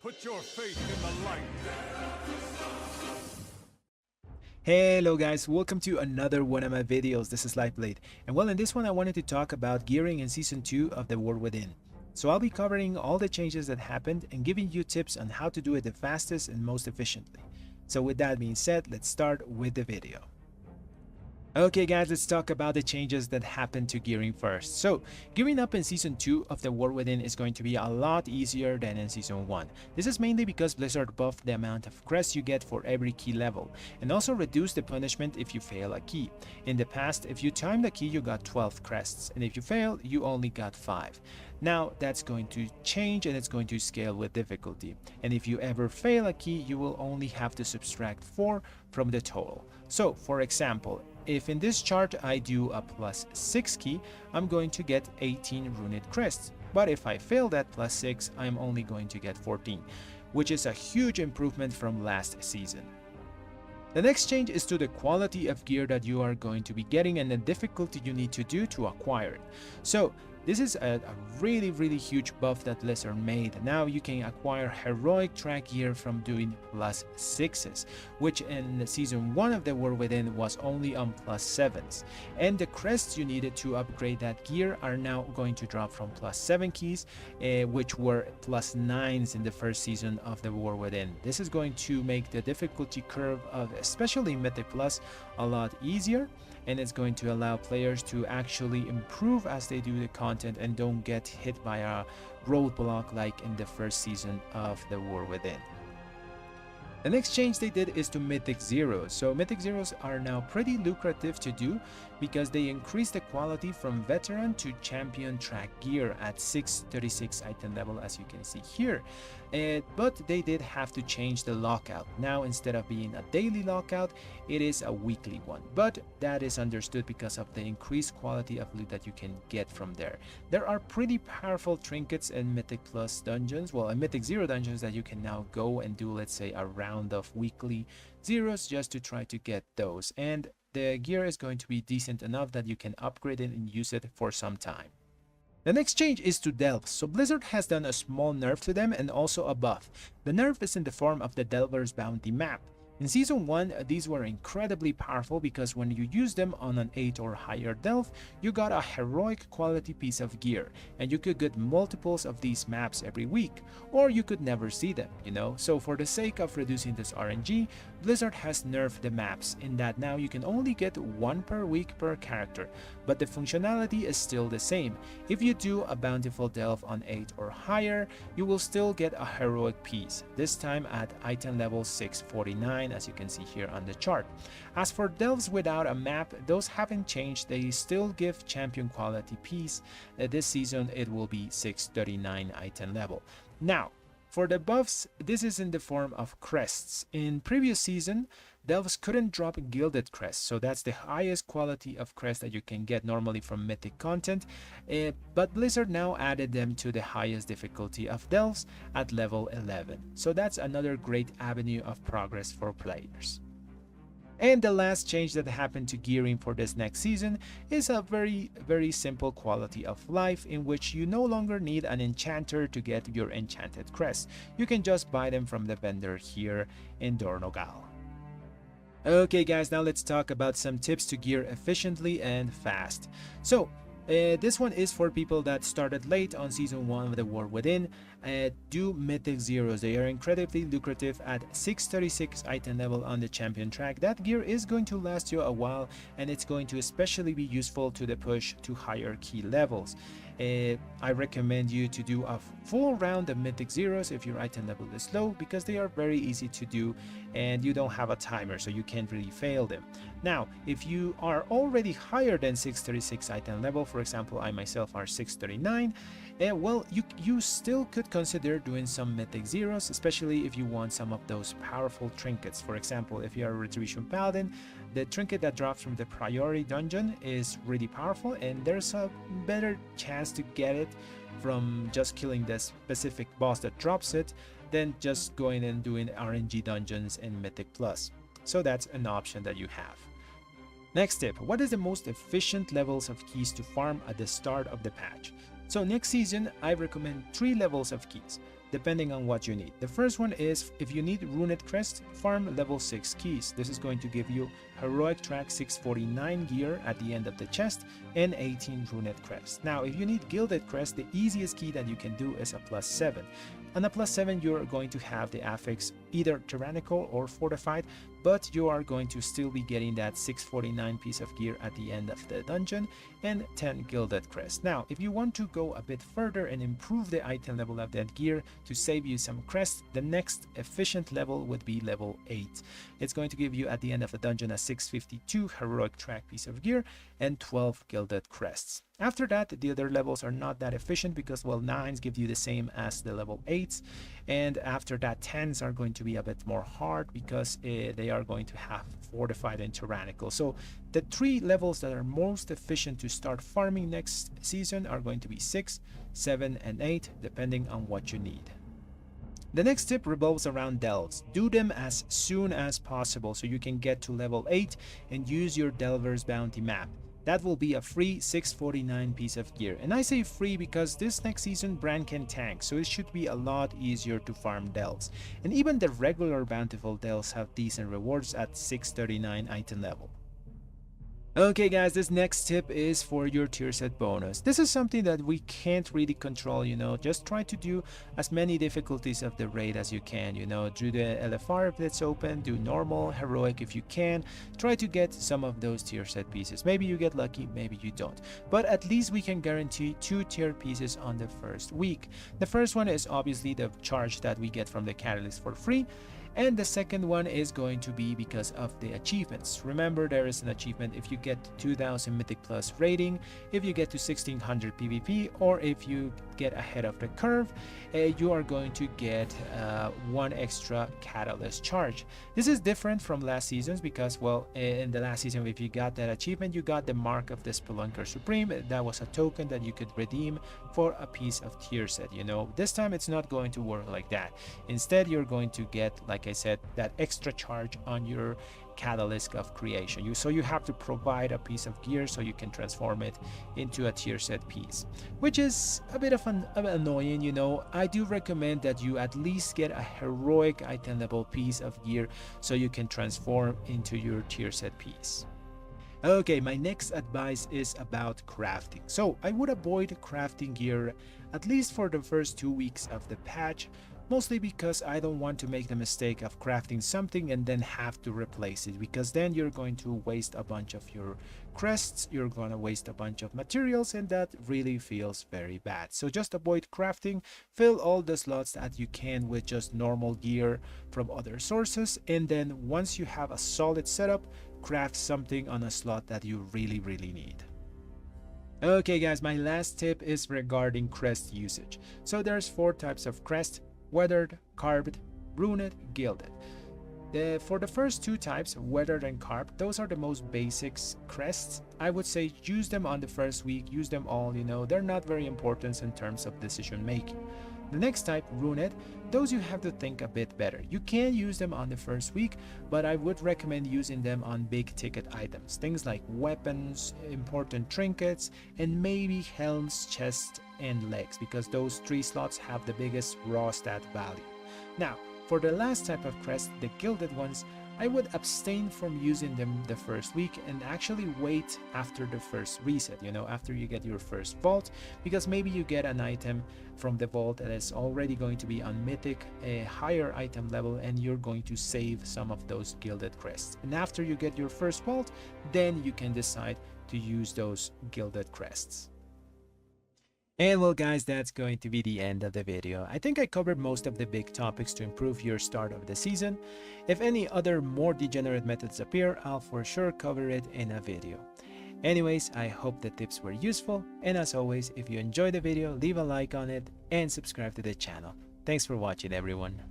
Put your faith in the light. Hello guys, welcome to another one of my videos. This is Lightblade, and well, in this one I wanted to talk about gearing in Season 2 of The War Within. So I'll be covering all the changes that happened and giving you tips on how to do it the fastest and most efficiently. So with that being said, let's start with the video. Okay guys, let's talk about the changes that happened to gearing first. So, gearing up in Season 2 of The War Within is going to be a lot easier than in Season 1. This is mainly because Blizzard buffed the amount of crests you get for every key level, and also reduced the punishment if you fail a key. In the past, if you timed a key you got 12 crests, and if you fail, you only got 5. Now that's going to change, and it's going to scale with difficulty. And if you ever fail a key, you will only have to subtract 4 from the total. So, for example, if in this chart I do a +6 key, I'm going to get 18 runic crests. But if I fail that +6, I'm only going to get 14, which is a huge improvement from last season. The next change is to the quality of gear that you are going to be getting and the difficulty you need to do to acquire it. So, this is a really huge buff that Blizzard made. Now you can acquire heroic track gear from doing +6s, which in Season 1 of The War Within was only on +7s. And the crests you needed to upgrade that gear are now going to drop from +7 keys, which were +9s in the first season of The War Within. This is going to make the difficulty curve of especially Mythic Plus a lot easier, and it's going to allow players to actually improve as they do the content and don't get hit by a roadblock like in the first season of The War Within. The next change they did is to Mythic Zeros. So Mythic Zeros are now pretty lucrative to do because they increase the quality from veteran to champion track gear at 636 item level, as you can see here. But they did have to change the lockout. Now instead of being a daily lockout, it is a weekly one. But that is understood because of the increased quality of loot that you can get from there. There are pretty powerful trinkets in Mythic Plus dungeons, well, in Mythic Zero dungeons, that you can now go and do, let's say, a round of weekly zeros just to try to get those. And the gear is going to be decent enough that you can upgrade it and use it for some time. The next change is to delves. So Blizzard has done a small nerf to them and also a buff. The nerf is in the form of the Delver's Bounty map. In Season 1, these were incredibly powerful because when you used them on an 8 or higher delve, you got a heroic quality piece of gear, and you could get multiples of these maps every week, or you could never see them, you know? So for the sake of reducing this RNG, Blizzard has nerfed the maps in that now you can only get 1 per week per character, but the functionality is still the same. If you do a bountiful delve on 8 or higher, you will still get a heroic piece, this time at item level 649, as you can see here on the chart. As for delves without a map, those haven't changed. They still give champion quality piece. This season it will be 639 item level. Now for the buffs, this is in the form of crests. In previous season, delves couldn't drop gilded crests, so that's the highest quality of crest that you can get normally from mythic content, but Blizzard now added them to the highest difficulty of delves at level 11, so that's another great avenue of progress for players. And the last change that happened to gearing for this next season is a very simple quality of life in which you no longer need an enchanter to get your enchanted crest. You can just buy them from the vendor here in Dornogal. Okay guys, now let's talk about some tips to gear efficiently and fast. So this one is for people that started late on Season 1 of The War Within. Do Mythic Zeros. They are incredibly lucrative at 636 item level on the champion track. That gear is going to last you a while, and it's going to especially be useful to the push to higher key levels. I recommend you to do a full round of Mythic Zeros if your item level is low, because they are very easy to do and you don't have a timer, so you can't really fail them. Now, if you are already higher than 636 item level, for example, I myself are 639, well, you still could consider doing some Mythic Zeros, especially if you want some of those powerful trinkets. For example, if you are a Retribution Paladin, the trinket that drops from the priority dungeon is really powerful, and there's a better chance to get it from just killing the specific boss that drops it than just going and doing RNG dungeons in Mythic Plus. So that's an option that you have. Next tip, what is the most efficient levels of keys to farm at the start of the patch? So next season, I recommend 3 levels of keys. depending on what you need. The first one is if you need Runed Crest, farm level 6 keys. This is going to give you Heroic Track 649 gear at the end of the chest and 18 Runed Crest. Now, if you need Gilded Crest, the easiest key that you can do is a +7. On a +7, you're going to have the affix either tyrannical or fortified, but you are going to still be getting that 649 piece of gear at the end of the dungeon and 10 Gilded Crest. Now, if you want to go a bit further and improve the item level of that gear to save you some crest, the next efficient level would be level 8. It's going to give you at the end of the dungeon a 652 Heroic Track piece of gear and 12 Gilded Crests. After that, the other levels are not that efficient because, well, 9s give you the same as the level 8s, and after that 10s are going to be a bit more hard because they are going to have fortified and tyrannical. So the 3 levels that are most efficient to start farming next season are going to be 6, 7, and 8, depending on what you need. The next tip revolves around delves. Do them as soon as possible so you can get to level 8 and use your Delver's Bounty map. That will be a free 649 piece of gear. And I say free because this next season Bran can tank, so it should be a lot easier to farm delves. And even the regular bountiful delves have decent rewards at 639 item level. Okay guys, this next tip is for your tier set bonus. This is something that we can't really control, just try to do as many difficulties of the raid as you can, do the LFR if it's open, do normal, heroic if you can, try to get some of those tier set pieces. Maybe you get lucky, maybe you don't, but at least we can guarantee 2 tier pieces on the first week. The first one is obviously the charge that we get from the catalyst for free. And the second one is going to be because of the achievements. Remember, there is an achievement if you get 2000 Mythic Plus rating, if you get to 1600 PvP, or if you get ahead of the curve, you are going to get 1 extra catalyst charge. This is different from last seasons because, well, in the last season, if you got that achievement, you got the Mark of the Spelunker Supreme. That was a token that you could redeem for a piece of tier set. This time it's not going to work like that. Instead, you're going to get, like I said, that extra charge on your catalyst of creation. So you have to provide a piece of gear so you can transform it into a tier set piece, which is a bit of annoying. I do recommend that you at least get a heroic item level piece of gear so you can transform into your tier set piece. Okay, my next advice is about crafting. So I would avoid crafting gear at least for the first 2 weeks of the patch, mostly because I don't want to make the mistake of crafting something and then have to replace it, because then you're going to waste a bunch of your crests, you're going to waste a bunch of materials, and that really feels very bad. So just avoid crafting, fill all the slots that you can with just normal gear from other sources, and then once you have a solid setup, craft something on a slot that you really need. Okay guys, my last tip is regarding crest usage. So there's 4 types of crest: weathered, carved, runed, gilded. For the first 2 types, weathered and carved, those are the most basic crests. I would say use them on the first week, use them all, they're not very important in terms of decision making. The next type, runed, those you have to think a bit better. You can use them on the first week, but I would recommend using them on big ticket items, things like weapons, important trinkets, and maybe helms, chests, and legs, because those 3 slots have the biggest raw stat value. Now, for the last type of crest, the gilded ones, I would abstain from using them the first week and actually wait after the first reset, after you get your first vault, because maybe you get an item from the vault that is already going to be on mythic, a higher item level, and you're going to save some of those gilded crests. And after you get your first vault, then you can decide to use those gilded crests. And well guys, that's going to be the end of the video. I think I covered most of the big topics to improve your start of the season. If any other more degenerate methods appear, I'll for sure cover it in a video. Anyways, I hope the tips were useful, and as always, if you enjoyed the video, leave a like on it and subscribe to the channel. Thanks for watching everyone.